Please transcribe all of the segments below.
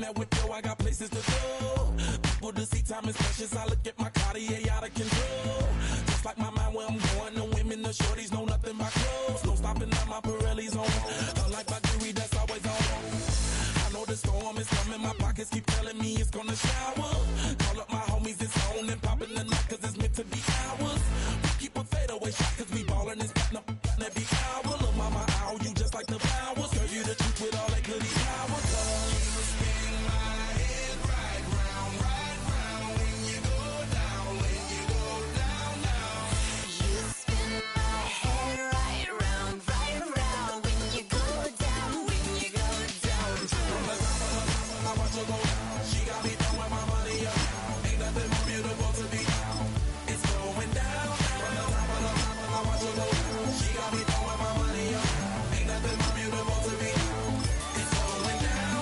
that whip, yo, I got places to go. People to see, time is precious. I look at my Cartier out of control. Just like my mind where I'm going, the women, the shorties know nothing but clothes. No stopping at my Pirelli's on. Unlike my jewelry, that's always on. I know the storm is coming, my pockets keep telling me it's gonna shower. Call up my homies, it's on and popping the night, cause it's meant to be ours. We keep a fadeaway shot, cause we ballin' this platinum every hour. Look, mama, ow, you just like the flowers. Girl, you the truth with all that goody power. You spin my head right round when you go down, when you go down, down. You spin my head right round when you go down, when you go down. From the top of the top, I watch her go down. She got me throwing my money up. Ain't nothing more beautiful to be. It's going down. From the top of the top, I watch her go down. She got me throwing my money up. Ain't nothing more beautiful to be. It's going down.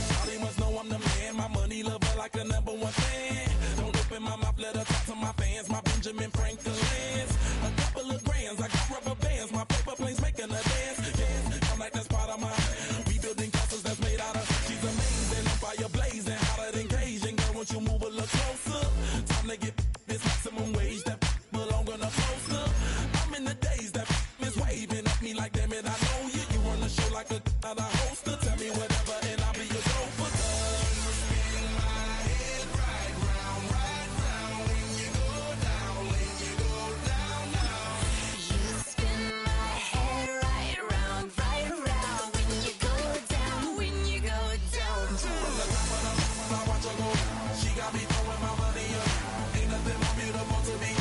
Shawty must know I'm the man. My money lover like a number one fan. Don't open my mouth, let her talk to my fans. My Benjamin Franklin's. A couple of grands, I got rubber bands. My paper planes making a dance. Yes, I'm like that's part of my. We building castles that's made out of. She's amazing, I'm fire blazing, hotter than Cajun. Girl, won't you move a little closer? Time to get this maximum wage that belong on a poster. I'm in the days that is waving at me like, damn it, I know you. You run the show like a hoster. Tell me whatever and I'll be your gopher. You spin my head right round when you go down, when you go down, down. You spin my head right round when you go down, when you go down. From the top of the top, I watch her go down. She got me throwing my money up. Ain't nothing more beautiful to me.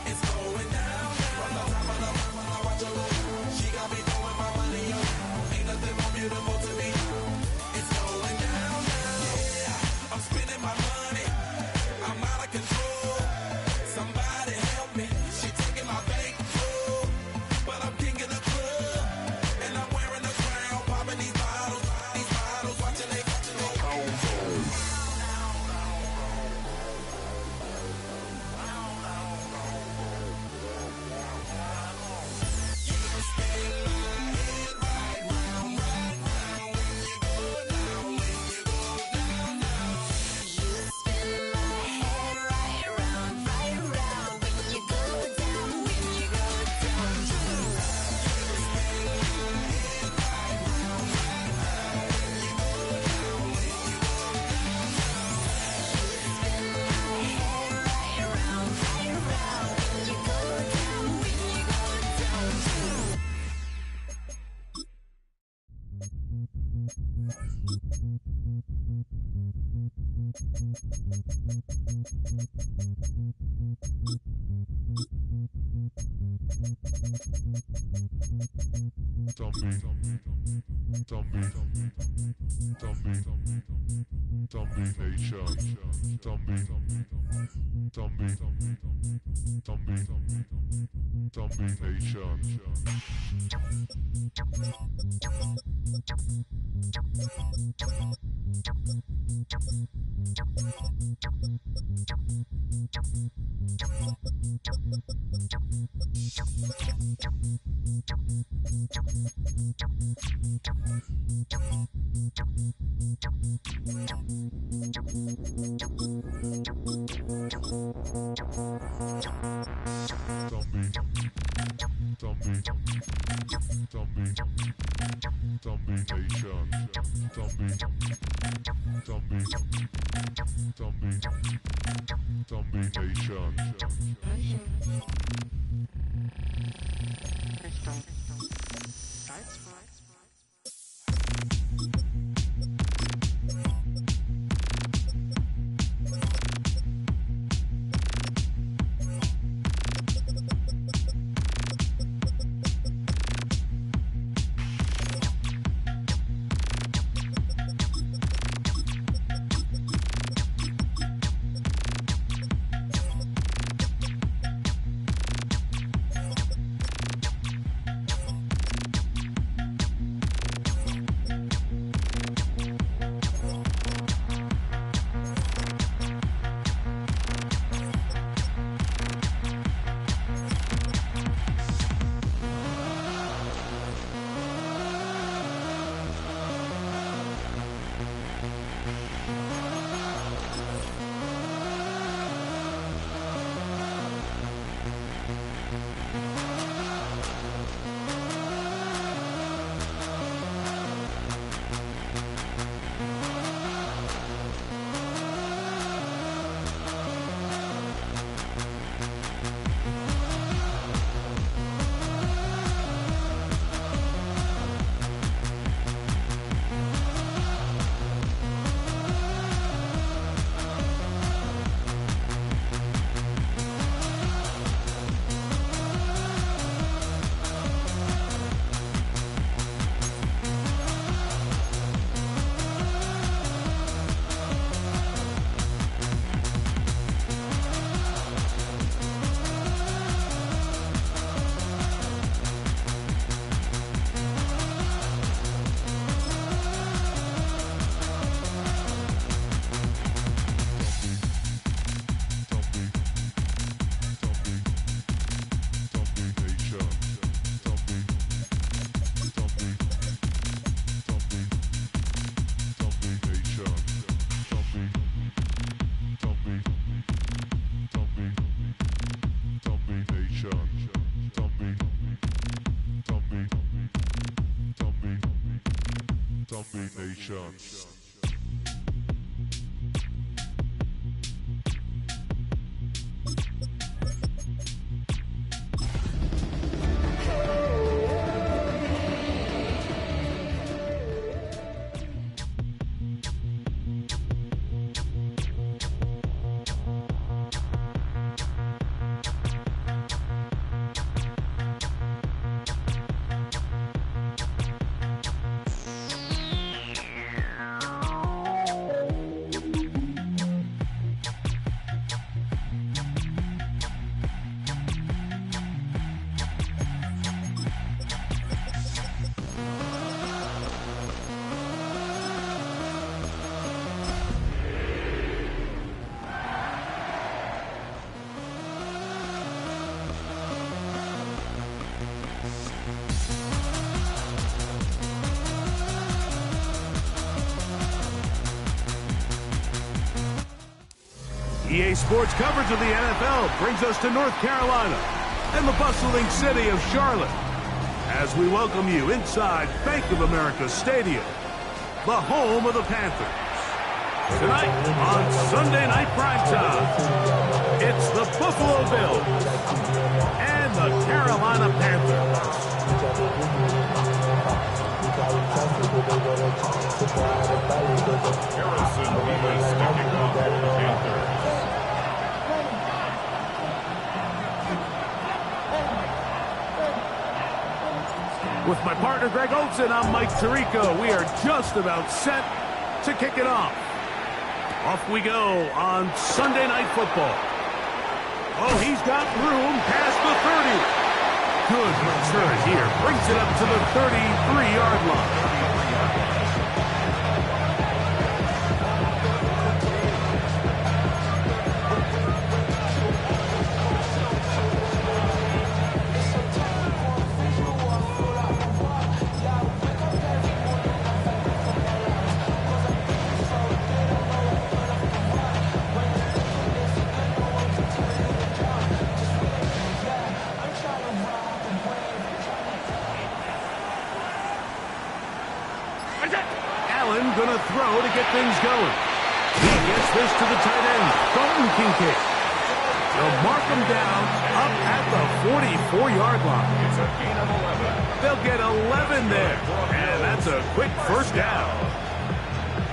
It's going down. From the top of the top, I watch her go down. She got me throwing my money up. Ain't nothing more beautiful to me. It's going down. Yeah, I'm spending my money. I'm out of control. Somebody help me. She taking my bankroll, but I'm king of the club, and I'm wearing a crown, popping these bottles, watching they Zombie Nation. EA Sports coverage of the NFL brings us to North Carolina and the bustling city of Charlotte as we welcome you inside Bank of America Stadium, the home of the Panthers. Tonight on Sunday Night Primetime, it's the Buffalo Bills and the Carolina Panthers. Harrison Beaver stepping off for the Panthers. With my partner Greg Olson, I'm Mike Tirico. We are just about set to kick it off. Off we go on Sunday Night Football. Oh, he's got room past the 30. Good return here. Brings it up to the 33-yard line. Going to throw to get things going. He gets this to the tight end, Dalton Kincaid. They'll mark him down up at the 44-yard line. It's a gain of 11. They'll get 11 there, and that's a quick first down.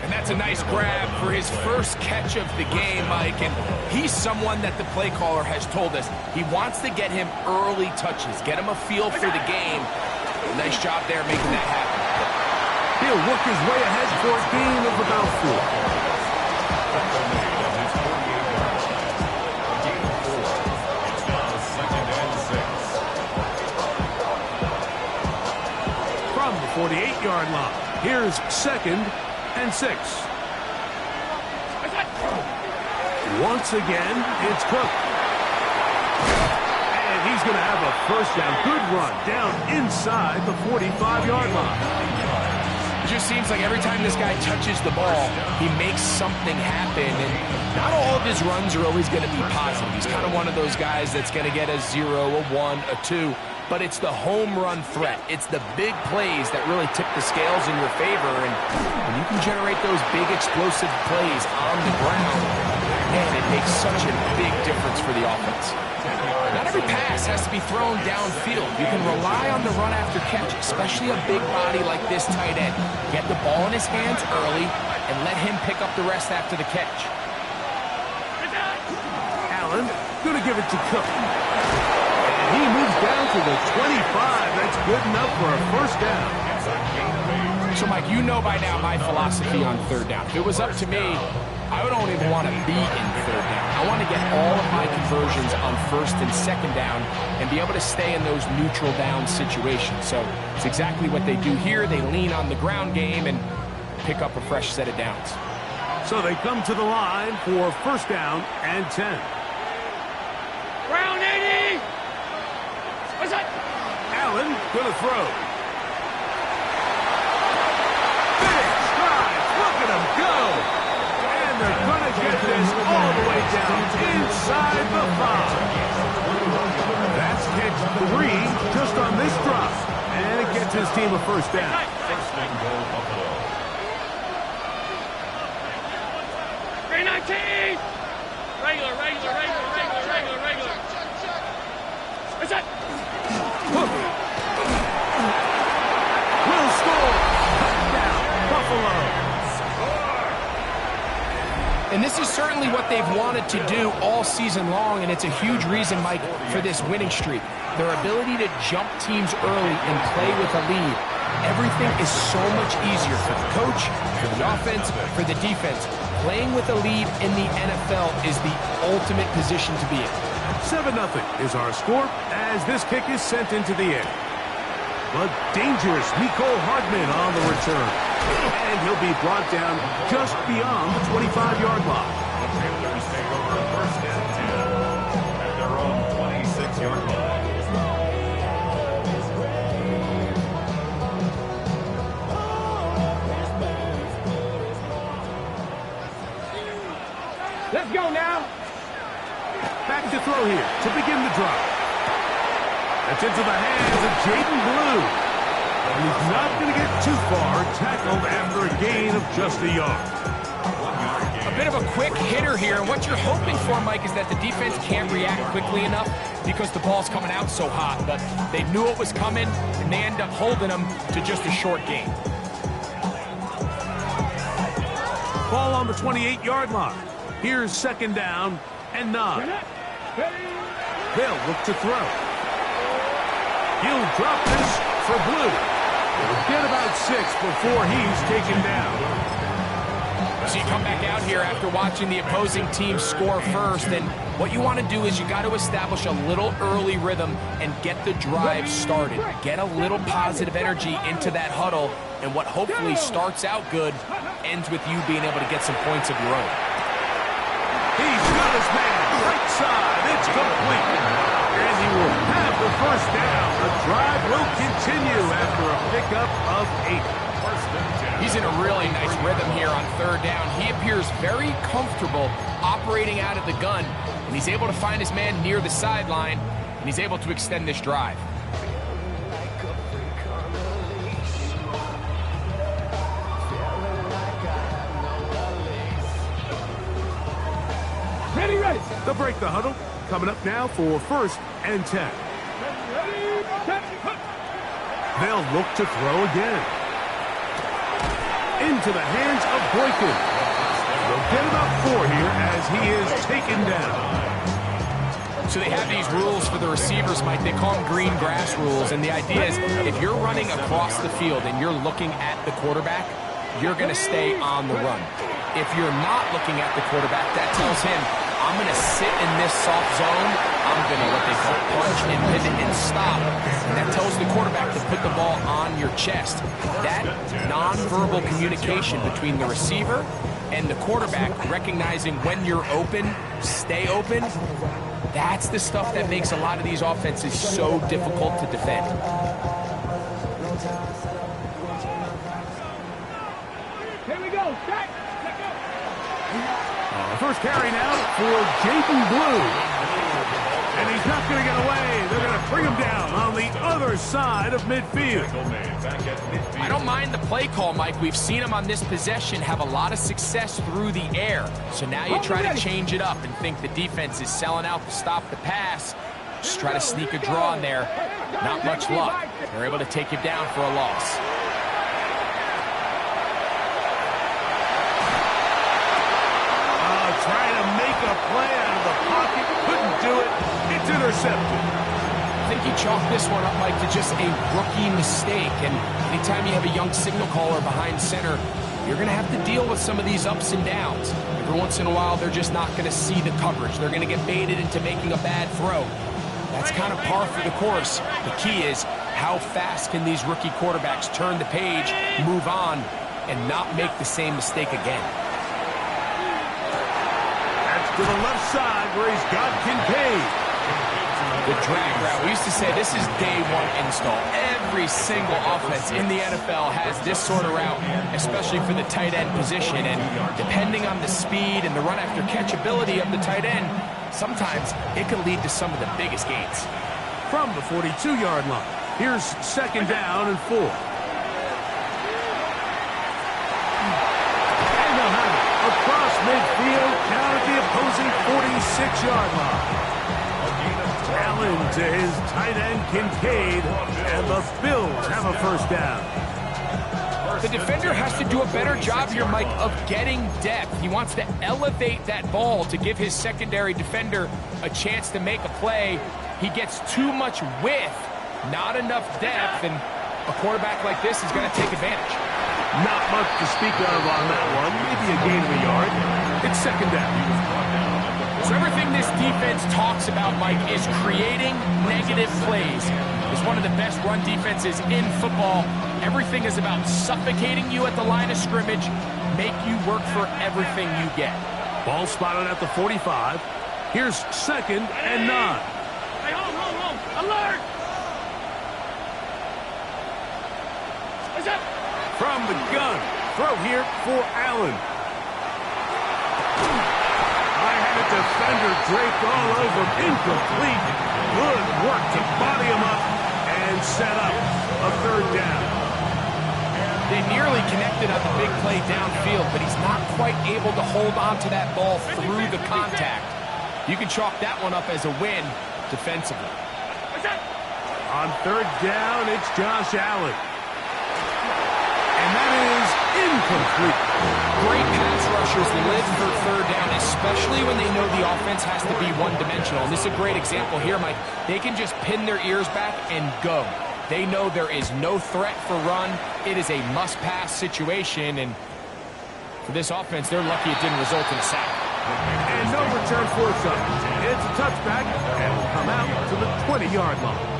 And that's a nice grab for his first catch of the game, Mike. And he's someone that the play caller has told us he wants to get him early touches, get him a feel for the game. Nice job there making that happen. He'll work his way ahead for a gain of about 4. From the 48-yard line, here's 2nd and 6. Once again, it's Cook. And he's going to have a first down. Good run down inside the 45-yard line. It just seems like every time this guy touches the ball, he makes something happen. And not all of his runs are always going to be positive. He's kind of one of those guys that's going to get a 0, a 1, a 2. But it's the home run threat. It's the big plays that really tip the scales in your favor. And when you can generate those big explosive plays on the ground, man, it makes such a big difference for the offense. Not every pass has to be thrown downfield. You can rely on the run after catch, especially a big body like this tight end. Get the ball in his hands early and let him pick up the rest after the catch. Allen going to give it to Cook. And he moves down to the 25. That's good enough for a first down. So, Mike, you know by now my philosophy on third down. If it was up to me, I don't even want to be in third down. I want to get all of my conversions on 1st and 2nd down and be able to stay in those neutral down situations. So it's exactly what they do here. They lean on the ground game and pick up a fresh set of downs. So they come to the line for first down and 10. Ground 80! What's that? Allen going to throw. Big stride. Look at him go. And they're going to get this all the way down inside the 5. That's catch 3 just on this drop. And it gets his team a first down. First and goal, Buffalo. Will score. Touchdown, Buffalo. And this is certainly what they've wanted to do all season long, and it's a huge reason, Mike, for this winning streak. Their ability to jump teams early and play with a lead. Everything is so much easier for the coach, for the offense, for the defense. Playing with a lead in the NFL is the ultimate position to be in. 7-0 is our score as this kick is sent into the air. But dangerous Nicole Hardman on the return. And he'll be brought down just beyond the 25-yard line. The Panthers take over first and 10 at their own 26-yard line. Let's go now. Back to throw here to begin the drive. That's into the hands of Jaden Blue. And he's not going to get too far, tackled after a gain of just a yard. A bit of a quick hitter here, and what you're hoping for, Mike, is that the defense can't react quickly enough because the ball's coming out so hot. But they knew it was coming, and they end up holding them to just a short gain. Ball on the 28-yard line. Here's second down and 9. They'll look to throw. He'll drop this for Blue. He'll get about 6 before he's taken down. So you come back out here after watching the opposing team score first, and what you want to do is you got to establish a little early rhythm and get the drive started. Get a little positive energy into that huddle, and what hopefully starts out good ends with you being able to get some points of your own. He's got his man right side. It's complete. And he will have the first down. The drive will continue after a pickup of 8. He's in a really nice rhythm here on third down. He appears very comfortable operating out of the gun, and he's able to find his man near the sideline, and he's able to extend this drive. Ready. They'll break the huddle. Coming up now for first and 10. They'll look to throw again. Into the hands of Boykin. They'll get about 4 here as he is taken down. So they have these rules for the receivers, Mike. They call them green grass rules, and the idea is if you're running across the field and you're looking at the quarterback, you're going to stay on the run. If you're not looking at the quarterback, that tells him, I'm going to sit in this soft zone. I'm going to what they call punch and pivot and stop. And that tells the quarterback to put the ball on your chest. That nonverbal communication between the receiver and the quarterback, recognizing when you're open, stay open, that's the stuff that makes a lot of these offenses so difficult to defend. Here we go. Back. First carry now for Jaden Blue. And he's not going to get away. They're going to bring him down on the other side of midfield. I don't mind the play call, Mike. We've seen him on this possession have a lot of success through the air. So now you try to change it up and think the defense is selling out to stop the pass. Just try to sneak a draw in there. Not much luck. They're able to take him down for a loss. Trying to make a play out of the pocket. Couldn't do it. It's intercepted. I think he chalked this one up, Mike, to just a rookie mistake. And anytime you have a young signal caller behind center, you're going to have to deal with some of these ups and downs. Every once in a while, they're just not going to see the coverage. They're going to get baited into making a bad throw. That's kind of par for the course. The key is how fast can these rookie quarterbacks turn the page, move on, and not make the same mistake again. To the left side where he's got Kincaid. The drag route. We used to say this is day one install. Every single offense in the NFL has this sort of route, especially for the tight end position. And depending on the speed and the run after catch ability of the tight end, sometimes it can lead to some of the biggest gains. From the 42-yard line, here's second down and 4. And they'll have it across midfield. Now to his tight end, Kincaid, and the Bills have a first down. The defender has to do a better job here, Mike, of getting depth. He wants to elevate that ball to give his secondary defender a chance to make a play. He gets too much width, not enough depth, and a quarterback like this is going to take advantage. Not much to speak of on that one. Maybe a gain of a yard. It's second down. So everything this defense talks about, Mike, is creating negative plays. It's one of the best run defenses in football. Everything is about suffocating you at the line of scrimmage, make you work for everything you get. Ball spotted at the 45. Here's 2nd and 9. Hey, hold. Alert! What's up? From the gun. Throw here for Allen. High-headed defender draped all over. Incomplete. Good work to body him up and set up a third down. They nearly connected on the big play downfield, but he's not quite able to hold on to that ball through the contact. You can chalk that one up as a win defensively. On third down, it's Josh Allen. And that is incomplete. Great pass rushers live for third down, especially when they know the offense has to be one-dimensional. And this is a great example here, Mike. They can just pin their ears back and go. They know there is no threat for run. It is a must-pass situation, and for this offense, they're lucky it didn't result in a sack. And no return for it. It's a touchback, and will come out to the 20-yard line.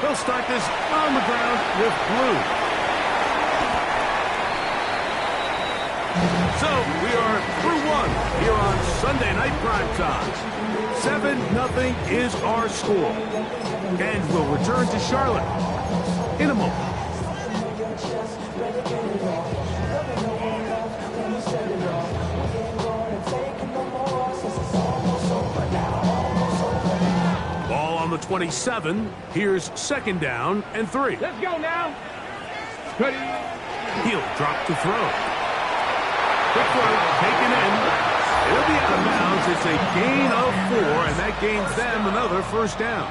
They'll start this on the ground with blue. So we are through one here on Sunday Night Primetime. 7-0 is our score. And we'll return to Charlotte in a moment. On the 27, here's 2nd down and 3. Let's go now. Ready? He'll drop to throw. Quick throw, taken in. It'll be out of bounds. It's a gain of 4, and that gains them another first down.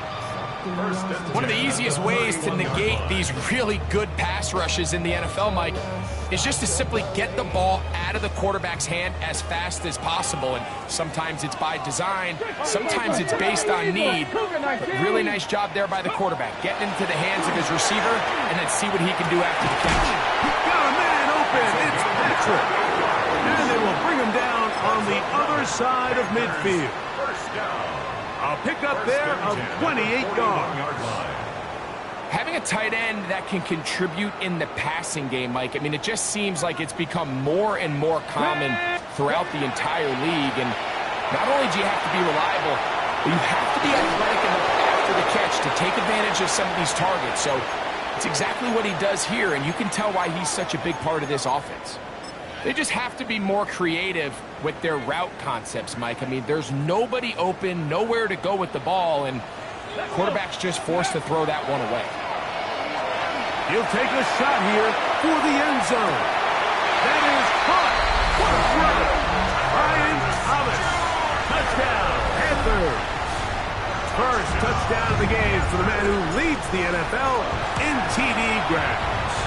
One of the easiest ways to negate these really good pass rushes in the NFL, Mike, is just to simply get the ball out of the quarterback's hand as fast as possible. And sometimes it's by design, sometimes it's based on need. But really nice job there by the quarterback, getting into the hands of his receiver and then see what he can do after the catch. Got a man open. It's Patrick. And they will bring him down on the other side of midfield. A pickup there of 28 yards. Having a tight end that can contribute in the passing game, Mike, I mean, it just seems like it's become more and more common throughout the entire league. And not only do you have to be reliable, but you have to be athletic enough after the catch to take advantage of some of these targets. So it's exactly what he does here, and you can tell why he's such a big part of this offense. They just have to be more creative with their route concepts, Mike. I mean, there's nobody open, nowhere to go with the ball, and quarterback's just forced to throw that one away. He'll take a shot here for the end zone. That is caught. What a throw. Brian Thomas. Touchdown, Panthers. First touchdown of the game for the man who leads the NFL in TD grabs.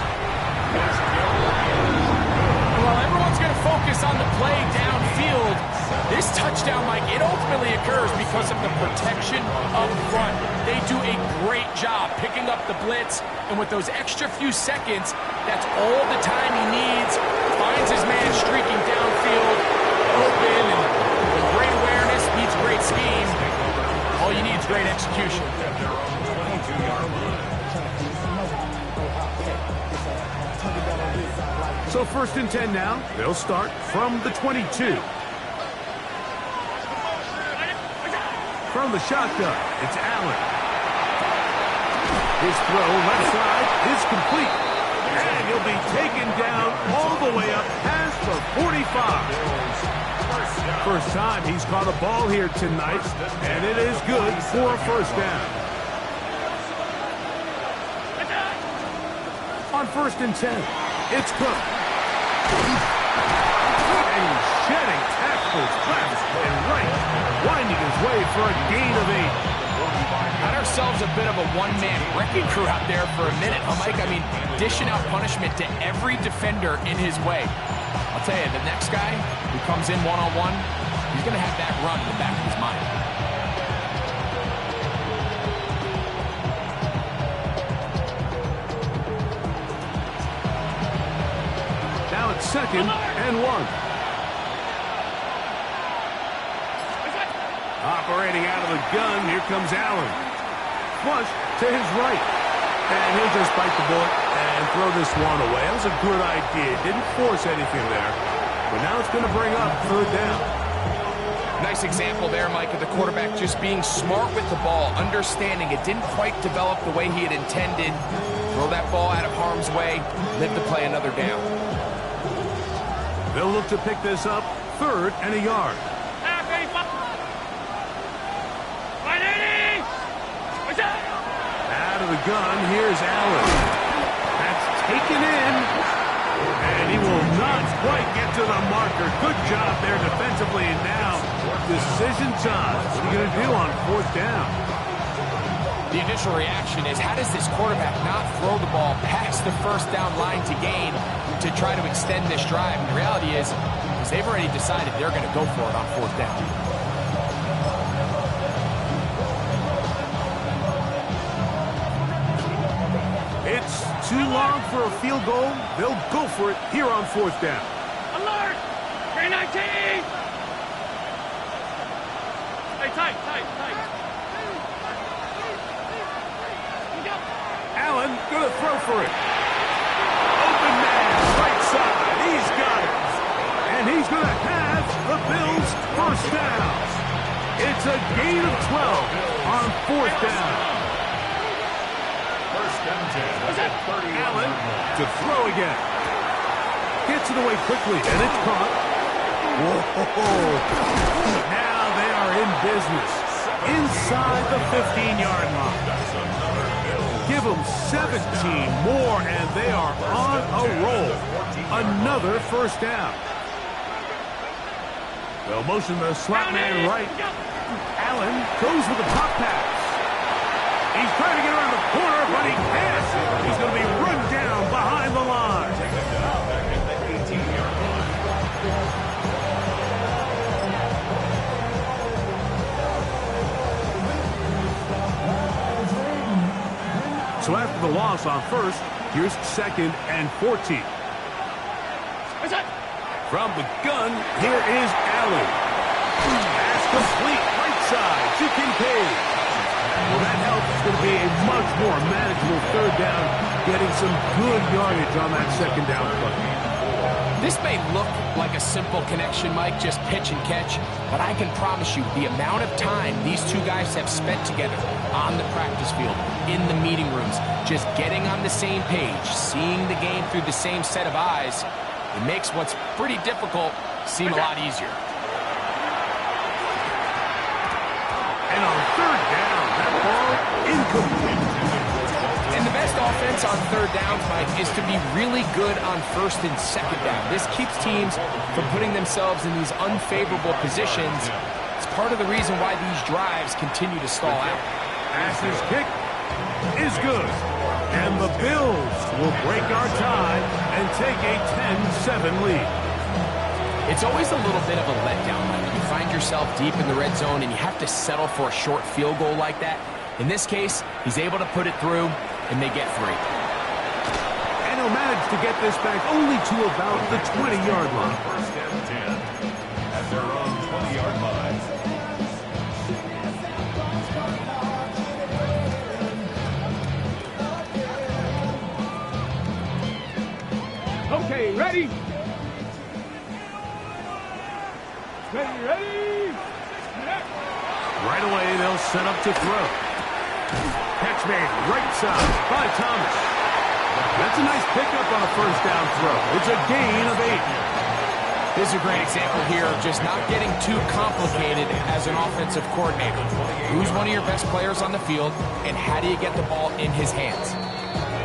While everyone's going to focus on the play downfield, this touchdown, Mike, it ultimately occurs because of the protection up front. They do a great job picking up the blitz, and with those extra few seconds, that's all the time he needs. Finds his man streaking downfield, open, and great awareness meets great scheme. All you need is great execution. So 1st and 10 now. They'll start from the 22. From the shotgun, it's Allen. His throw left side is complete. And he'll be taken down all the way up past the 45. First time he's caught a ball here tonight, and it is good for a first down. On 1st and 10, it's Cook. And he's shedding tackles left and right, winding his way for a gain of 8. Had ourselves a bit of a one-man wrecking crew out there for a minute, huh, Mike? I mean, dishing out punishment to every defender in his way. I'll tell you, the next guy who comes in one-on-one, he's going to have that run in the back of his mind. Now it's 2nd and 1. Operating out of the gun, here comes Allen. Flush to his right. And he'll just bite the bullet and throw this one away. That was a good idea. Didn't force anything there. But now it's going to bring up 3rd down. Nice example there, Mike, of the quarterback just being smart with the ball, understanding it didn't quite develop the way he had intended. Throw that ball out of harm's way, live to play another down. They'll look to pick this up 3rd and a yard. Out of the gun, here's Allen. That's taken in. And he will not quite get to the marker. Good job there defensively. And now, decision time. What are you going to do on 4th down? The initial reaction is, how does this quarterback not throw the ball past the 1st down line to gain to try to extend this drive? And the reality is they've already decided they're going to go for it on 4th down. It's too long for a field goal. They'll go for it here on 4th down. Alert! 319! Hey, tight. Allen gonna throw for it. Open man, right side. He's got it. And he's gonna have the Bills' 1st down. It's a gain of 12 on 4th down. Allen to throw again. Gets it away quickly, and it's caught. Whoa! Now they are in business. Inside the 15-yard line. Give them 17 more, and they are on a roll. Another 1st down. They'll motion the slot man right. Allen goes with the pop pass. He's trying to get around the corner, but he can't. He's going to be run down behind the line. So after the loss on 1st, here's 2nd and 14. From the gun, here is Allen. Pass complete, right side to Kincaid. Well, that helps. It's going to be a much more manageable 3rd down, getting some good yardage on that 2nd down play. This may look like a simple connection, Mike, just pitch and catch, but I can promise you the amount of time these two guys have spent together on the practice field, in the meeting rooms, just getting on the same page, seeing the game through the same set of eyes, it makes what's pretty difficult seem a lot easier. And on 3rd down, that ball incomplete. And the best offense on 3rd downs, Mike, is to be really good on 1st and 2nd down. This keeps teams from putting themselves in these unfavorable positions. It's part of the reason why these drives continue to stall out. Pass's kick is good. And the Bills will break our tie and take a 10-7 lead. It's always a little bit of a letdown when you find yourself deep in the red zone and you have to settle for a short field goal like that. In this case, he's able to put it through, and they get 3. And he'll manage to get this back only to about the 20-yard line. 1st and 10 at their own 20-yard line. Okay, ready? Ready? Right away, they'll set up to throw. Catch made right side by Thomas. That's a nice pickup on a 1st down throw. It's a gain of 8. This is a great example here of just not getting too complicated as an offensive coordinator. Who's one of your best players on the field, and how do you get the ball in his hands?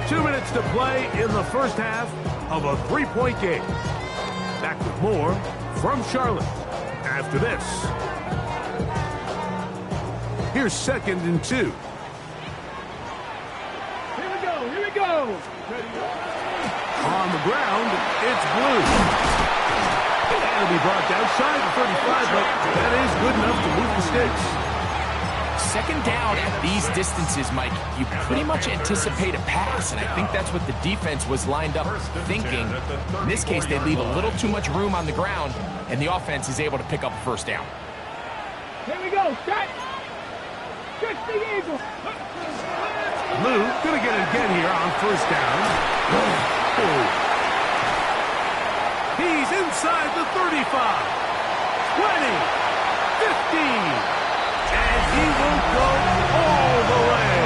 2 minutes to play in the first half of a 3-point game. Back with more from Charlotte after this. Here's 2nd and 2. Here we go, here we go. On the ground, it's Blue. That'll be brought outside the 35, but that is good enough to move the sticks. 2nd down at these distances, Mike, you pretty much anticipate a pass, and I think that's what the defense was lined up thinking. In this case, they leave a little too much room on the ground, and the offense is able to pick up a 1st down. Here we go, shot. Catch the eagle. Lou gonna get it again here on 1st down. Oh. He's inside the 35, 20, 15, and he will go all the way.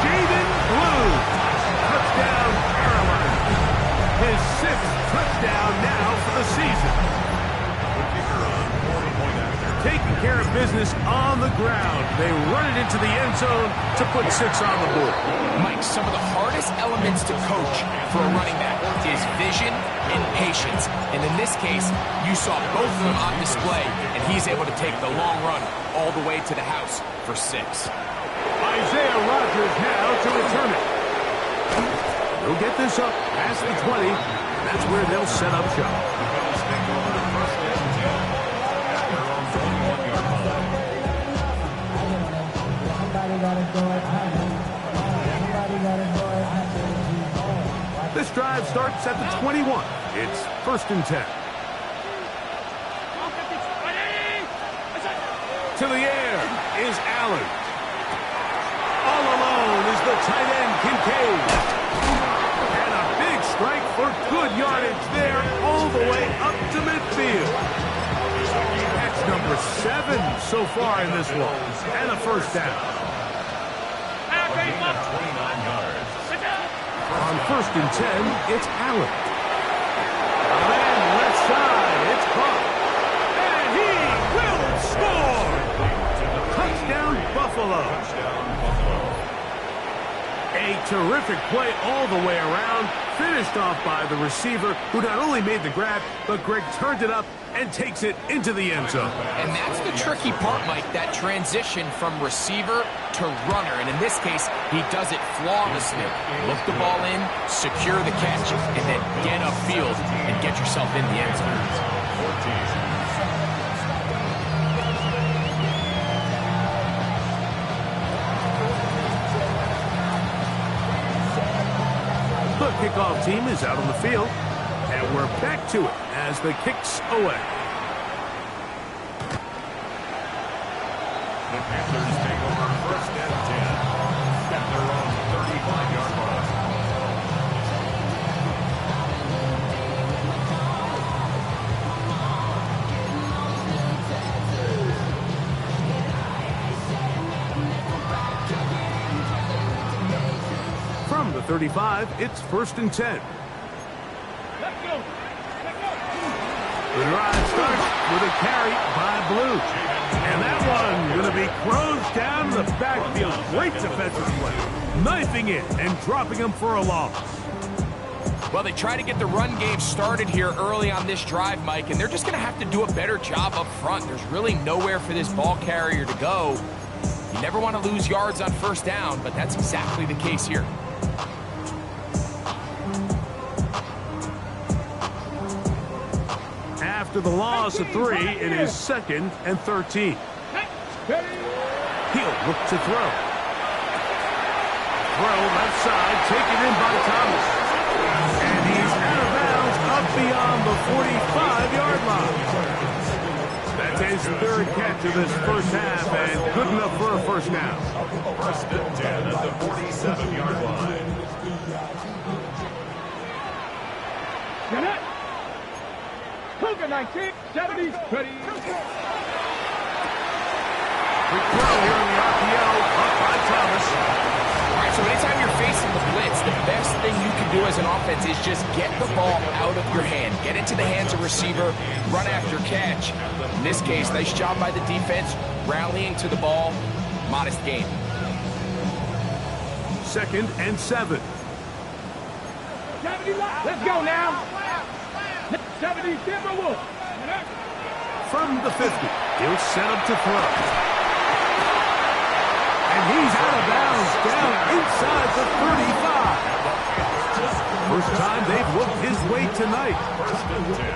Jaden Blue, touchdown Carolina. His 6th touchdown now for the season. Taking care of business on the ground. They run it into the end zone to put 6 on the board. Mike, some of the hardest elements to coach for a running back is vision and patience. And in this case, you saw both of them on display, and he's able to take the long run all the way to the house for 6. Isaiah Rodgers now to return it. They'll get this up past the 20. That's where they'll set up shop. This drive starts at the 21. It's 1st and 10. To the air is Allen. All alone is the tight end, Kincaid. And a big strike for good yardage there all the way up to midfield. That's number 7 so far in this one. And a 1st down. On 1st and 10, it's Allen. And left side, it's caught. And he will score! Touchdown, Buffalo. A terrific play all the way around, finished off by the receiver, who not only made the grab, but Greg turned it up and takes it into the end zone. And that's the tricky part, Mike, that transition from receiver to runner. And in this case, he does it flawlessly. Look the ball in, secure the catch, and then get upfield and get yourself in the end zone. The kickoff team is out on the field, and we're back to it as the kick's away. The Panthers take over 1st and 10 at their own 35-yard line. From the 35, it's 1st and 10. Let's go. The drive starts with a carry by Blue. And that one going to be closed down in the backfield. Great defensive play. Knifing it and dropping him for a loss. Well, they try to get the run game started here early on this drive, Mike, and they're just going to have to do a better job up front. There's really nowhere for this ball carrier to go. You never want to lose yards on 1st down, but that's exactly the case here. After the loss of 3, it is 2nd and 13. He'll look to throw. Throw left side, taken in by Thomas. And he's out of bounds up beyond the 45-yard line. That's his 3rd catch of this 1st half, and good enough for a 1st down. 1st and 10 at the 47-yard line. Get it. Cougar 19, 70, ready. Quick throw here in the RPO, up by Thomas. All right, so anytime you're facing the blitz, the best thing you can do as as an offense is just get the ball out of your hand. Get it to the hands of receiver, run after catch. In this case, nice job by the defense, rallying to the ball. Modest gain. 2nd and 7. Let's go now. 70 Timberwolves. From the 50, he'll set up to throw. And he's out of bounds down inside the 35. First time they've looked his way tonight.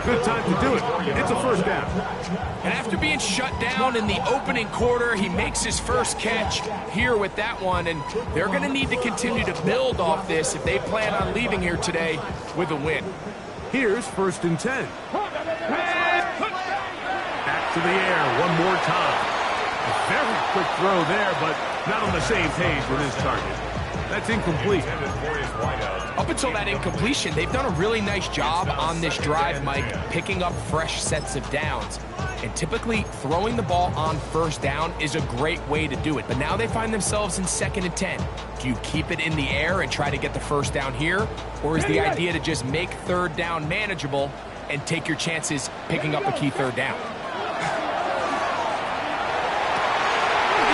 Good time to do it. It's a first down. And after being shut down in the opening quarter, he makes his first catch here with that one, and they're going to need to continue to build off this if they plan on leaving here today with a win. Here's 1st and 10. Back to the air one more time. A very quick throw there, but not on the same page with his target. That's incomplete. Up until that incompletion, they've done a really nice job on this drive, Mike, picking up fresh sets of downs. And typically, throwing the ball on first down is a great way to do it. But now they find themselves in 2nd and 10. Do you keep it in the air and try to get the first down here? Or is the idea to just make 3rd down manageable and take your chances picking up a key 3rd down?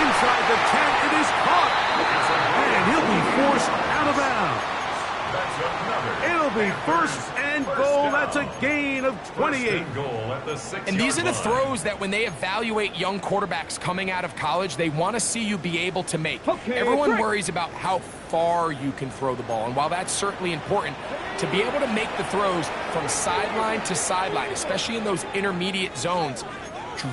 Inside the 10, it is caught. And he'll be forced out of bounds. It'll be 1st and goal. That's a gain of 28. And these are the throws that when they evaluate young quarterbacks coming out of college, they want to see you be able to make. Everyone worries about how far you can throw the ball. And while that's certainly important, to be able to make the throws from sideline to sideline, especially in those intermediate zones,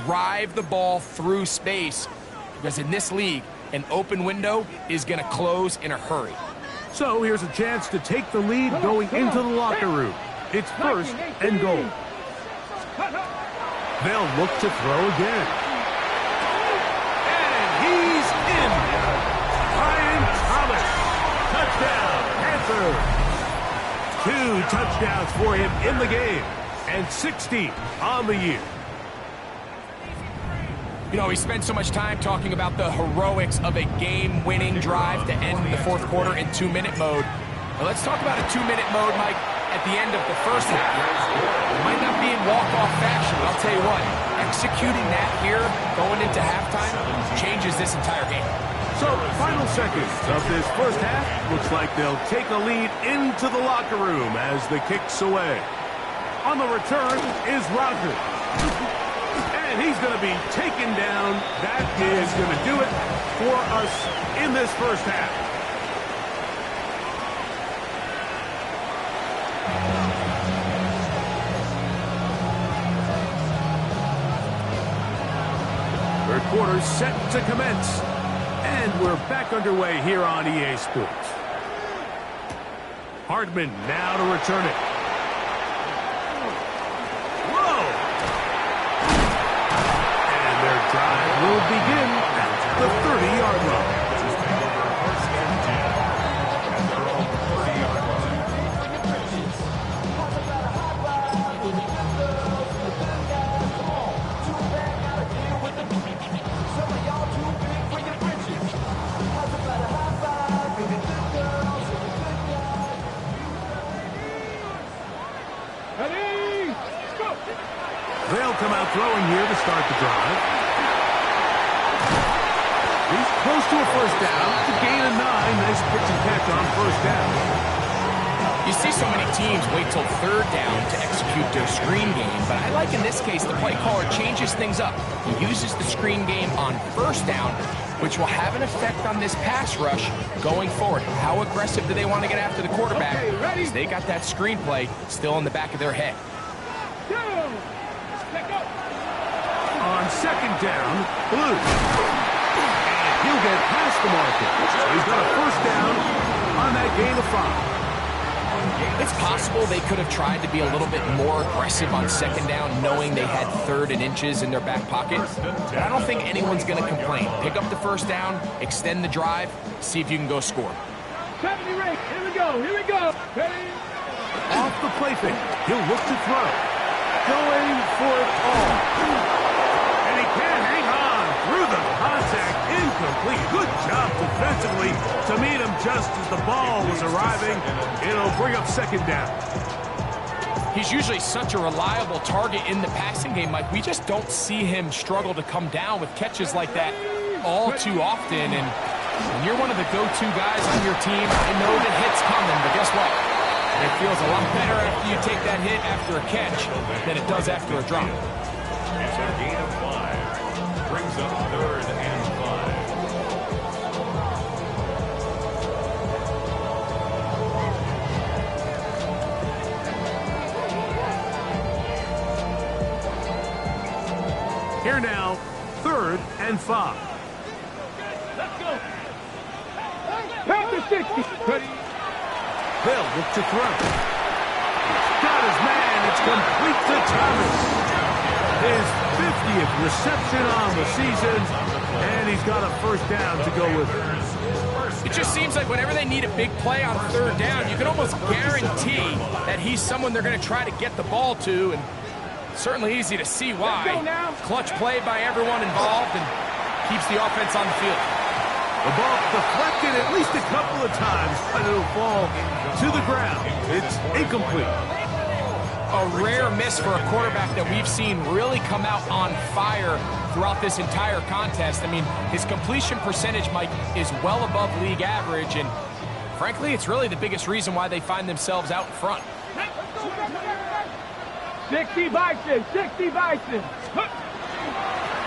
drive the ball through space. Because in this league, an open window is going to close in a hurry. So here's a chance to take the lead going into the locker room. It's 1st and goal. They'll look to throw again. And he's in. Brian Thomas. Touchdown, Panthers. 2 touchdowns for him in the game. And 60 on the year. You know, we spent so much time talking about the heroics of a game-winning drive to end the 4th quarter in 2-minute mode. Now let's talk about a 2-minute mode, Mike, at the end of the first half. It might not be in walk-off fashion, but I'll tell you what, executing that here, going into halftime, changes this entire game. So, final seconds of this first half. Looks like they'll take a lead into the locker room as the kick's away. On the return is Roger. And he's going to be taken down. That is going to do it for us in this first half. Third quarter set to commence. And we're back underway here on EA Sports. Hardman now to return it. Drive will begin at the 30-yard line. They'll come out throwing here to start the drive. He's close to a first down. To gain a 9. Nice pitch and catch on first down. You see so many teams wait till 3rd down to execute their screen game, but I like in this case the play caller changes things up. He uses the screen game on 1st down, which will have an effect on this pass rush going forward. How aggressive do they want to get after the quarterback? Because they got that screenplay still in the back of their head. On 2nd down, Blue. He'll get past the marker. So he's got a first down on that gain of 5. It's possible they could have tried to be a little bit more aggressive on 2nd down, knowing they had 3rd and inches in their back pocket. But I don't think anyone's going to complain. Pick up the first down, extend the drive, see if you can go score. 70 Rick, here we go, here we go. Ready? Off the play fake, he'll look to throw. Going for it all. And he can hang on through the contact, incomplete. Good job defensively to meet him just as the ball was arriving. It'll bring up second down. He's usually such a reliable target in the passing game, Mike. We just don't see him struggle to come down with catches like that all too often. And when you're one of the go-to guys on your team, I know the hit's coming, but guess what? It feels a lot better after you take that hit after a catch than it does after a drop. It's a gain of 5. Brings up 3rd and 5. Here now, 3rd and 5. Let's go. Panther 60. Ready. They'll look to throw. Got his man. It's complete to Thomas. His 50th reception on the season, and he's got a first down to go with it. It just seems like whenever they need a big play on 3rd down, you can almost guarantee that he's someone they're going to try to get the ball to, and certainly easy to see why. Clutch play by everyone involved and keeps the offense on the field. The ball deflected at least a couple of times, but it'll fall to the ground. It's incomplete. A rare miss for a quarterback that we've seen really come out on fire throughout this entire contest. I mean, his completion percentage, Mike, is well above league average, and frankly, it's really the biggest reason why they find themselves out in front. 60 Bison, 60 Bison.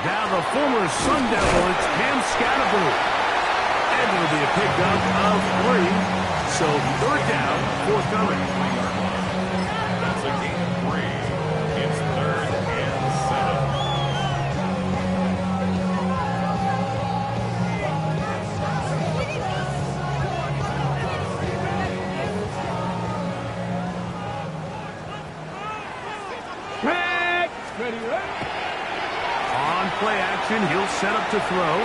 Now the former Sun Devil, it's Cam Scatterboo. And it'll be a pickup of 3. So 3rd down, forthcoming. That's a gain of 3. It's 3rd and 7. Ready. On play action, he'll set up to throw.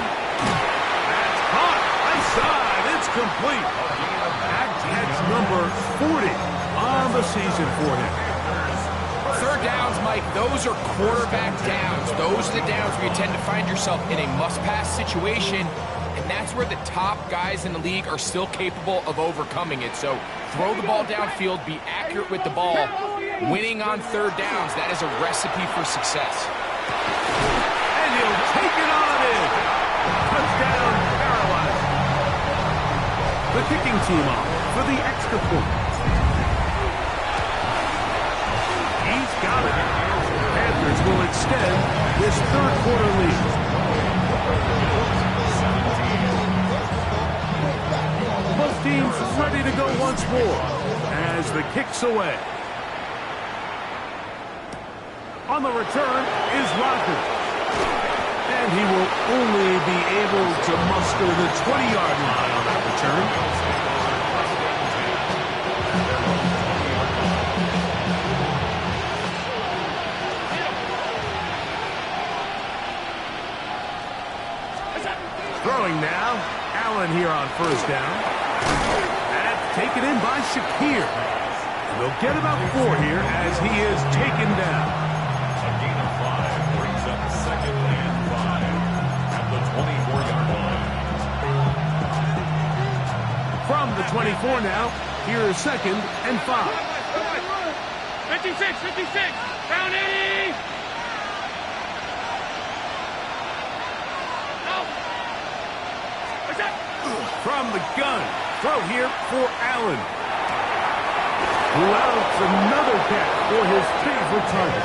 That's caught. Outside. It's complete. That catch number 40 on the season for him. 3rd downs, Mike, those are quarterback downs. Those are the downs where you tend to find yourself in a must-pass situation, and that's where the top guys in the league are still capable of overcoming it. So throw the ball downfield, be accurate with the ball. Winning on 3rd downs, that is a recipe for success. And he'll take it on in. Touchdown, Carolina. The kicking team off for the extra point. He's got it. Panthers will extend this 3rd quarter lead. Both teams ready to go once more as the kick's away. On the return is Rocker. And he will only be able to muster the 20-yard line on that return. Throwing now. Allen here on 1st down. That's taken in by Shakir. And they'll get about 4 here as he is taken down.7. A gain of 5 brings up 2nd and 5 at the 24-yard line. From the 24 now, here is 2nd and 5. 56, down 80. From the gun, throw here for Allen. Who outs another catch for his favorite target.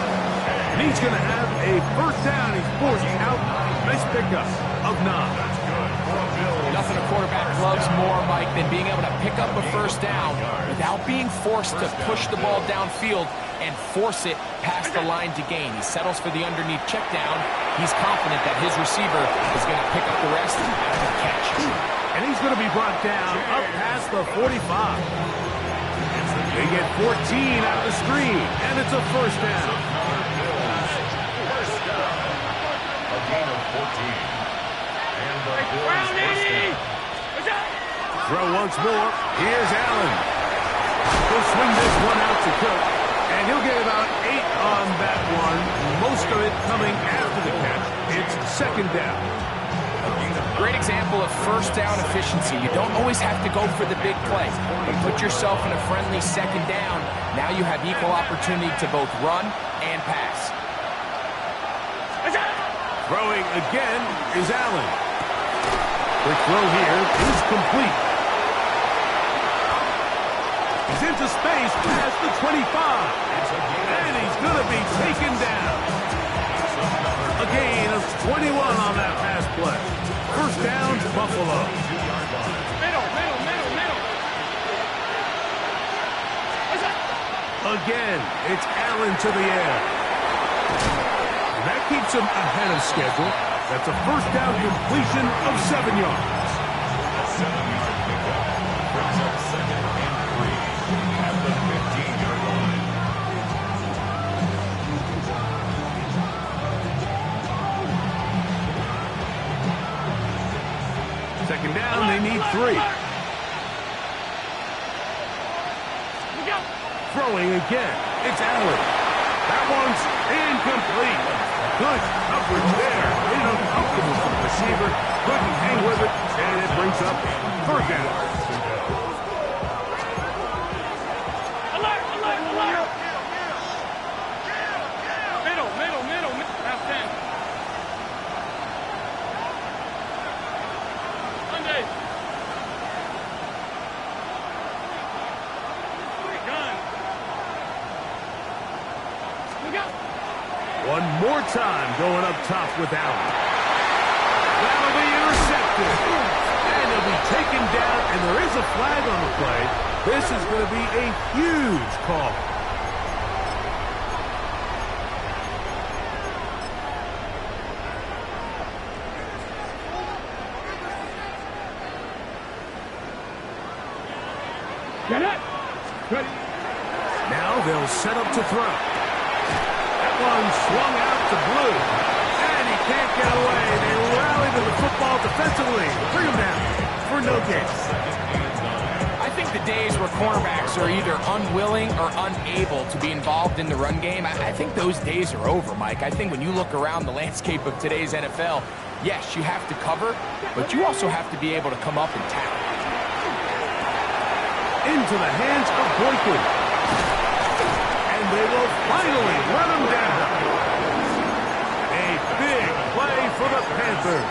And he's going to have a 1st down. He's forced out. Nice pickup of 9. Nothing a quarterback loves more, Mike, than being able to pick up a 1st down without being forced to push the ball downfield and force it past the line to gain. He settles for the underneath check down. He's confident that his receiver is going to pick up the rest after the catch. And he's going to be brought down up past the 45. They get 14 out of the screen, and it's a 1st down. A gain of 14. And the Bills' 1st down. Throw once more. Here's Allen. He'll swing this one out to Cook, and he'll get about 8 on that one. Most of it coming after the catch. It's 2nd down. Great example example of first down efficiency. You don't always have to go for the big play, but put yourself in a friendly second down. Now you have equal opportunity to both run and pass. Throwing again is Allen. Quick throw here is complete. He's into space past the 25. And he's going to be taken down. A gain of 21 on that pass play. First down, Buffalo. Middle. Again, it's Allen to the air. That keeps him ahead of schedule. That's a first down completion of 7 yards. Brings up 2nd and 3 at the 15-yard line. Second down, they need 3. Throwing again, it's Allen. That one's incomplete. Good coverage there. Made it uncomfortable for the receiver. Couldn't hang with it, and it brings up 3rd down. Middle. Half 10. Sunday. One more time going up top with Allen. That'll be intercepted. And he'll be taken down, and there is a flag on the play. This is going to be a huge call. Get it. Good. Now they'll set up to throw. That one swung out to Blue. And he can't get away. They rally to the football defensively. Bring him down for no gain. I think the days where cornerbacks are either unwilling or unable to be involved in the run game, I think those days are over, Mike. I think when you look around the landscape of today's NFL, yes, you have to cover, but you also have to be able to come up and tackle. Into the hands of Boykin. And they will finally run him down. A big play for the Panthers.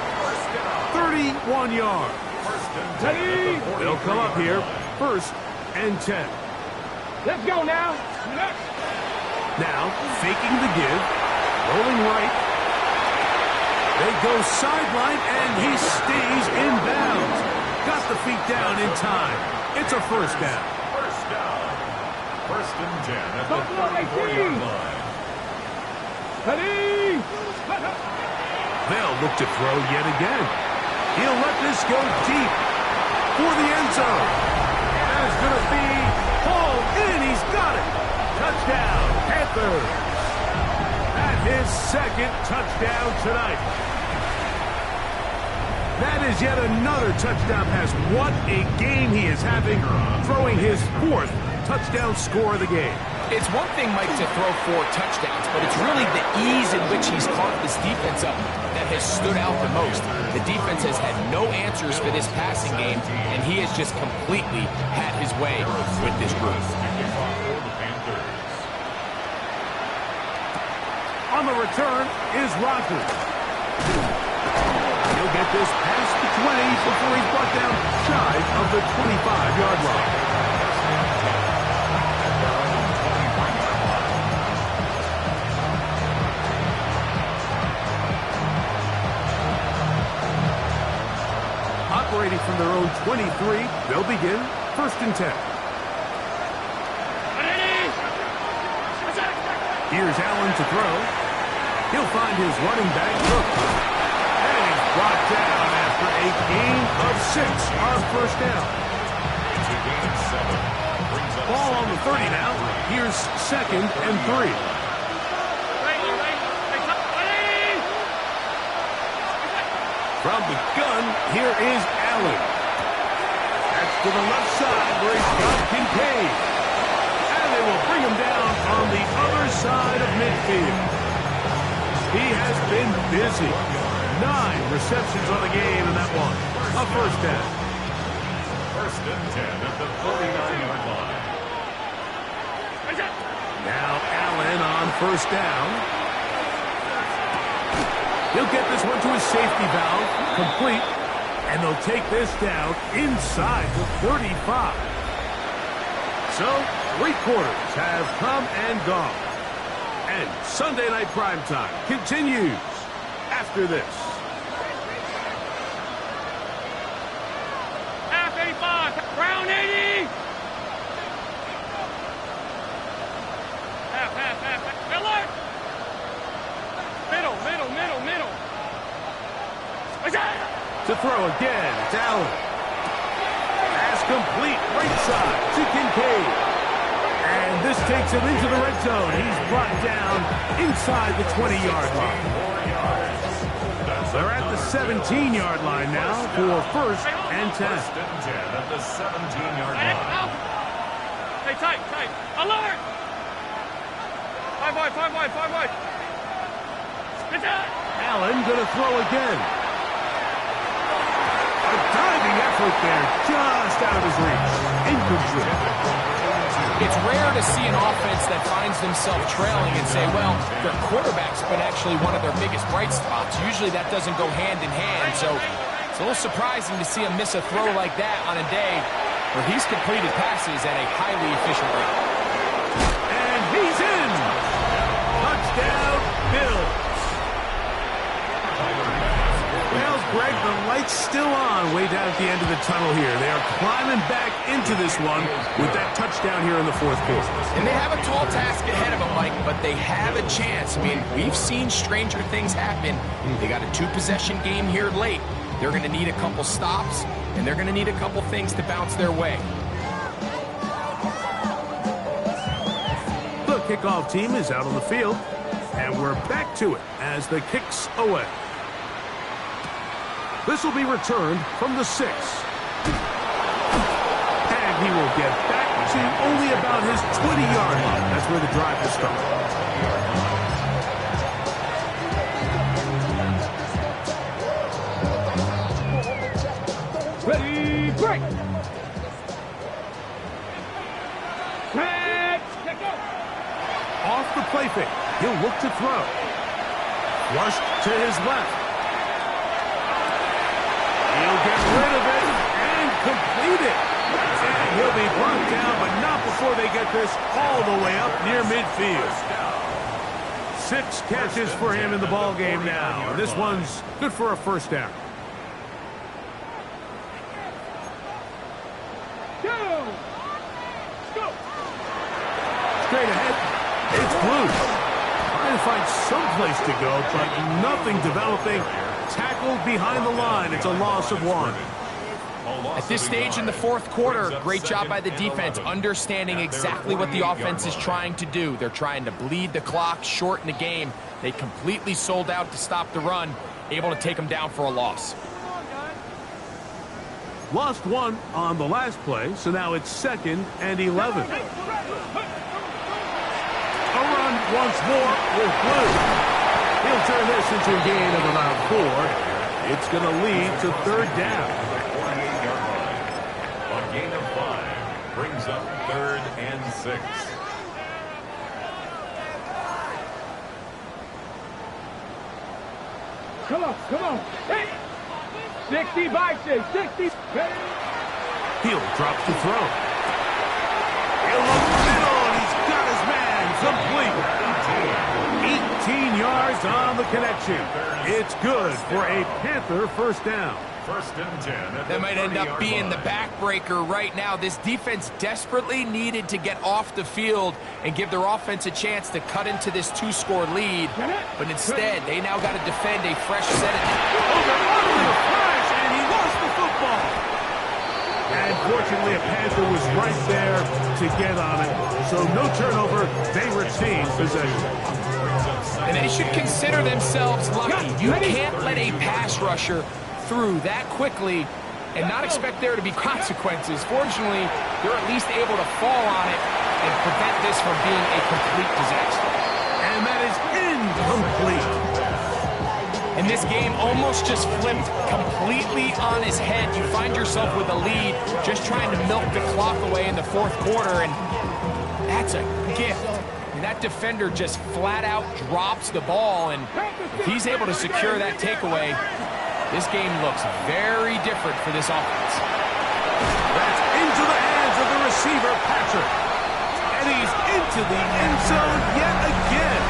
31 yards. They'll come up here, 1st and 10. Let's go now. Now, faking the give, rolling right. They go sideline, and he stays in bounds. Got the feet down in time. It's a first down. First down. 1st and 10 at the 34-yard line. They'll look to throw yet again. He'll let this go deep for the end zone. That is going to be hauled in. He's got it. Touchdown, Panthers. At his 2nd touchdown tonight. That is yet another touchdown pass. What a game he is having, throwing his 4th touchdown score of the game. It's one thing, Mike, to throw 4 touchdowns, but it's really the ease in which he's carved this defense up that has stood out the most. The defense has had no answers for this passing game, and he has just completely had his way with this group. On the return is Rodgers. He'll get this past the 20 before he's brought down shy of the 25-yard line. Operating from their own 23, they'll begin 1st and 10. Here's Allen to throw. He'll find his running back, Lurk. And he's brought down after a gain of 6 on 1st down. Ball on the 30 now. Here's 2nd and 3. From the gun, here is Allen. That's to the left side where he's got Kincaid. And they will bring him down on the other side of midfield. He has been busy. 9 receptions on the game in that one. first down. First and 10 at the 49-yard line. Now Allen on first down. He'll get this one to his safety valve, complete, and they'll take this down inside the 35. So, 3 quarters have come and gone. And Sunday Night Primetime continues after this. Half 85, round 80. Half. Miller. Middle. To throw again, it's Allen. Pass complete, right side to Kincaid. And this takes him into the red zone. He's brought down inside the 20-yard line. They're at the 17-yard line now for first and 10. First and 10 at the 17-yard line. Hey, tight. Alert. 5 wide. Allen going to throw again. A diving effort there, just out of his reach. Incomplete. It's rare to see an offense that finds themselves trailing and say, well, their quarterback's been actually one of their biggest bright spots. Usually that doesn't go hand in hand, so it's a little surprising to see him miss a throw like that on a day where he's completed passes at a highly efficient rate. And he's in. Touchdown, Bills. Well, Greg, the light's still on way down at the end of the tunnel here. They are climbing back into this one with that touchdown here in the fourth quarter. And they have a tall task ahead of them, Mike, but they have a chance. I mean, we've seen stranger things happen. They got a 2-possession game here late. They're going to need a couple stops, and they're going to need a couple things to bounce their way. The kickoff team is out on the field, and we're back to it as the kick's away. This will be returned from the 6. And he will get back to only about his 20-yard line. That's where the drive will start. Ready, break. Off the play fake. He'll look to throw. Flushed to his left. He'll get rid of it and complete it. And he'll be brought down, but not before they get this all the way up near midfield. 6 catches for him in the ball game now. And this one's good for a first down. Go. Straight ahead. It's blue. Trying to find some place to go, but nothing developing. Tackled behind the line. It's a loss of 1. At this stage in the fourth quarter, great job by the defense, understanding exactly what the offense is trying to do. They're trying to bleed the clock, shorten the game. They completely sold out to stop the run, able to take them down for a loss. Lost 1 on the last play, so now it's 2nd and 11. A run once more with Blue. He'll turn this into a gain of about 4. It's going to lead to 3rd down. A gain of 5 brings up 3rd and 6. Come on. Hey. 60 by 6, 60. He'll drop the throw. He'll look middle, and he's got his man complete. 18 yards on the connection. It's good for a Panther first down. First and 10. That might end up being the backbreaker right now. This defense desperately needed to get off the field and give their offense a chance to cut into this 2-score lead. But instead, they now got to defend a fresh set of... And he lost the football. And fortunately, a Panther was right there to get on it. So no turnover. They retain possession. And they should consider themselves lucky. You can't let a pass rusher through that quickly and not expect there to be consequences. Fortunately, they're at least able to fall on it and prevent this from being a complete disaster. And that is incomplete. And this game almost just flipped completely on his head. You find yourself with a lead, just trying to milk the clock away in the fourth quarter, and that's a gift. And that defender just flat out drops the ball, and if he's able to secure that takeaway, this game looks very different for this offense. That's into the hands of the receiver, Patrick. And he's into the end zone yet again.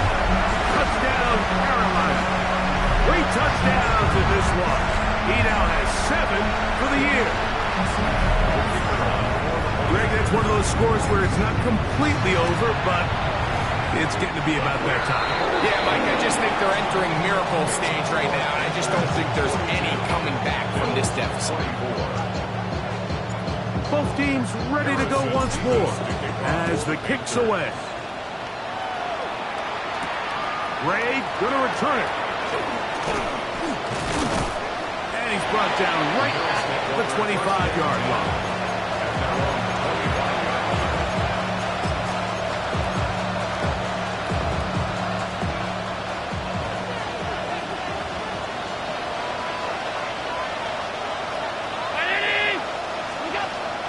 Touchdown, Carolina. 3 touchdowns in this one. He now has 7 for the year. Greg, that's one of those scores where it's not completely over, but it's getting to be about that time. Yeah, Mike, I just think they're entering miracle stage right now, and I just don't think there's any coming back from this deficit. Both teams ready to go once more as the kick's away. Ray going to return it. And he's brought down right at the 25-yard line.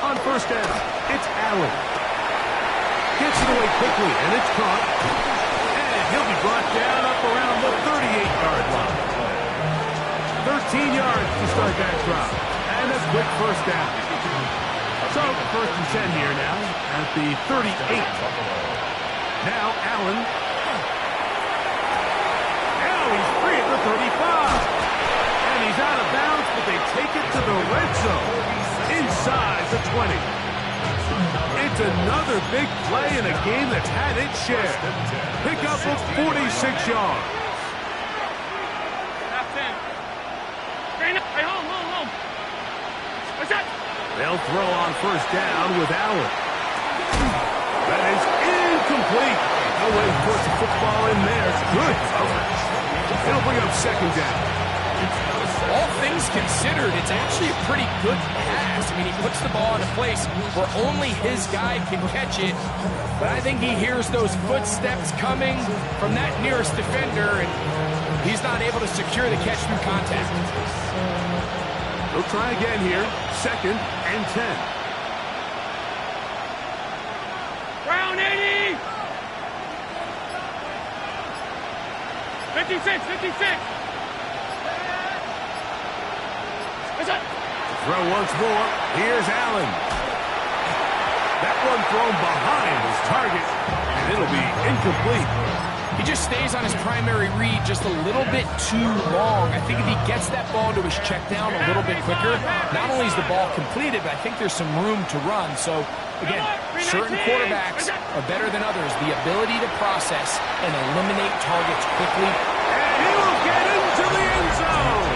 On first down, it's Allen. Gets it away quickly, and it's caught. And he'll be brought down up around the 38-yard line. 13 yards to start that drive. And a quick first down. So, first and 10 here now at the 38. Now Allen. Now he's free at the 35. And he's out of bounds, but they take it to the red zone. Inside the 20. It's another big play in a game that's had its share. Pick up of 46 yards. They'll throw on first down with Allen. That is incomplete. No way to force the football in there. Good coverage. It'll bring up second down. All things considered, it's actually a pretty good pass. I mean, he puts the ball in a place where only his guy can catch it. But I think he hears those footsteps coming from that nearest defender, and he's not able to secure the catch through contact. They'll try again here. Second and 10. Brown 80! 56, 56! Throw once more. Here's Allen. That one thrown behind his target, and it'll be incomplete. He just stays on his primary read just a little bit too long. I think if he gets that ball to his check down a little bit quicker, not only is the ball completed, but I think there's some room to run. So, again, certain quarterbacks are better than others. The ability to process and eliminate targets quickly. And he will get into the end zone.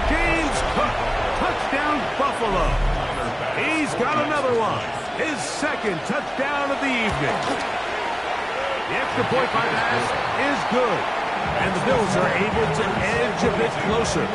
James Cook, touchdown Buffalo. He's got another one. His second touchdown of the evening. The extra point by pass is good. And the Bills are able to edge a bit closer.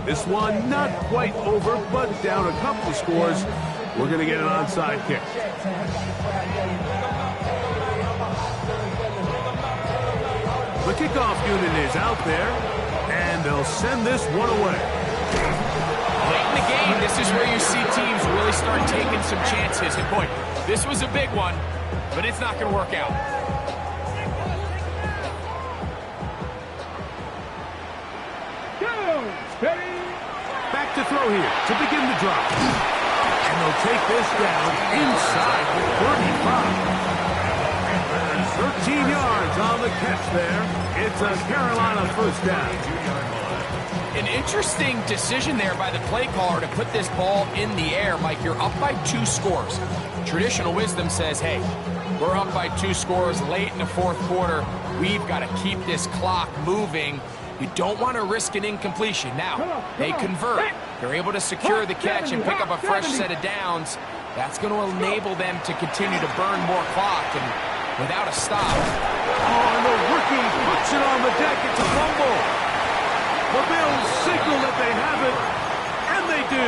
This one not quite over, but down a couple of scores. We're going to get an onside kick. The kickoff unit is out there, and they'll send this one away. Late in the game, this is where you see teams really start taking some chances. And boy, this was a big one, but it's not going to work out. Back to throw here to begin the drive. And they'll take this down inside the 35. 13 yards on the catch there. It's a Carolina first down. An interesting decision there by the play caller to put this ball in the air. Mike, you're up by 2 scores. Traditional wisdom says, hey, we're up by 2 scores late in the fourth quarter. We've got to keep this clock moving. You don't want to risk an incompletion. Now, they convert. They're able to secure the catch and pick up a fresh set of downs. That's going to enable them to continue to burn more clock. And without a stop. Oh, and the rookie puts it on the deck. It's a fumble. The Bills signal that they have it, and they do.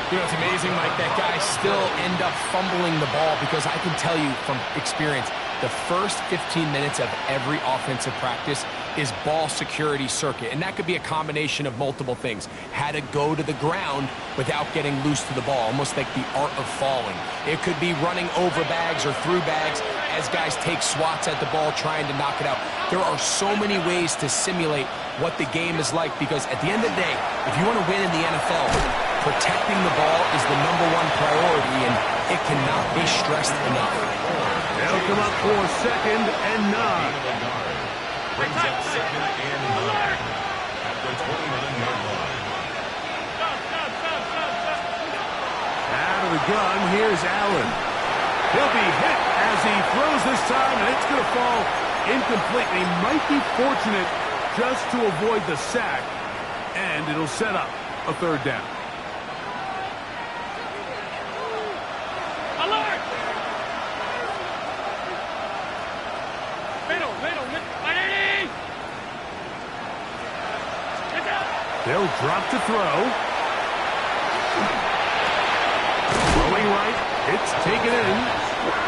You know, it's amazing, Mike, that guys still end up fumbling the ball because I can tell you from experience, the first 15 minutes of every offensive practice is ball security circuit, and that could be a combination of multiple things. How to go to the ground without getting loose to the ball, almost like the art of falling. It could be running over bags or through bags as guys take swats at the ball trying to knock it out. There are so many ways to simulate what the game is like because at the end of the day, if you want to win in the NFL, protecting the ball is the #1 priority, and it cannot be stressed enough. They'll come up for 2nd and 9. Brings up 2nd and 9 at the 29-yard line. Out of the gun, here's Allen. He'll be hit as he throws this time, and it's going to fall incomplete. He might be fortunate just to avoid the sack, and it'll set up a 3rd down. Alert! They'll drop to throw. Throwing right, it's taken in.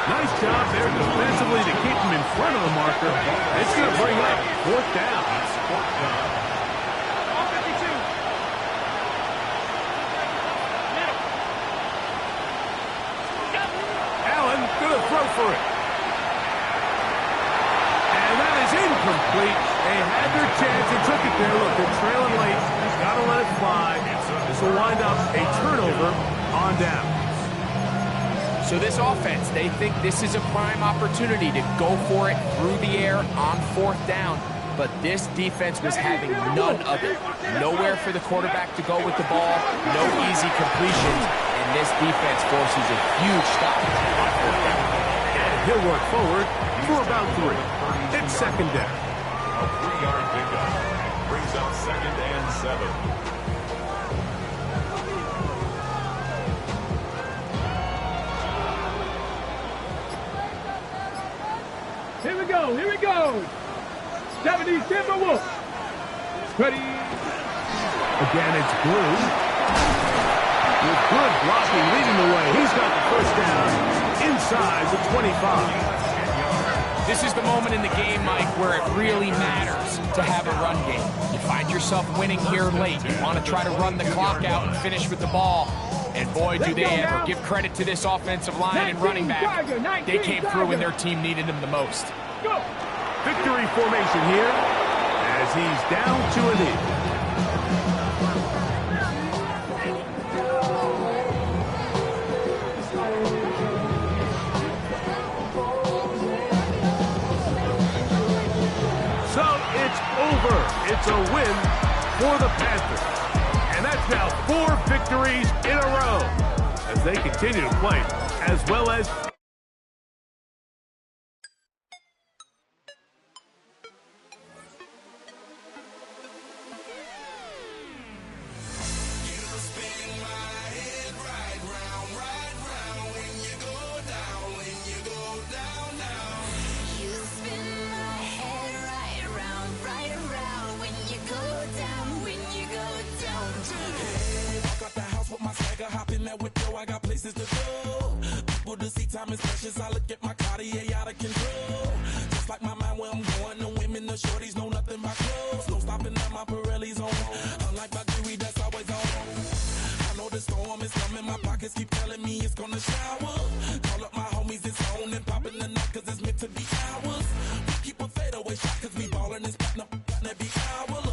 Nice job there defensively to keep him in front of the marker. It's going to bring up 4th down. Allen going to throw for it. And that is incomplete. They had their chance and took it there. Look, they're trailing late. Got to let it fly. This will wind up a turnover on down. So this offense, they think this is a prime opportunity to go for it through the air on 4th down. But this defense was having none of it. Nowhere for the quarterback to go with the ball. No easy completions. And this defense forces a huge stop on 4th down. And he'll work forward for about 3. It's 2nd down. A 3-yard pickup brings up 2nd and 7. Here we go, here we go. 70 Timberwolves. Ready. Again, it's Blue. With good blocking leading the way. He's got the 1st down inside the 25. This is the moment in the game, Mike, where it really matters to have a run game. You find yourself winning here late. You want to try to run the clock out and finish with the ball. And boy, do they ever give credit to this offensive line and running back. They came through when their team needed them the most. Go. Victory formation here as he's down to a knee. So it's over. It's a win for the Panthers. And that's now 4 victories in a row as they continue to play as well as You spin my head right around when you go down, when you go down. Walk out the house with my swagger, hop in that window, I got places to go. People to see, time is precious, I look at my Cartier out of control. Just like my mind where I'm going, the women, the shorties know nothing but clothes. No stopping at my Pirelli's on, unlike my jewelry that's always on. I know the storm is coming, my pockets keep telling me it's gonna shower. Call up my homies, it's on and popping the night cause it's meant to be ours. We keep a fadeaway shot cause we ballin' and spittin' up every hour.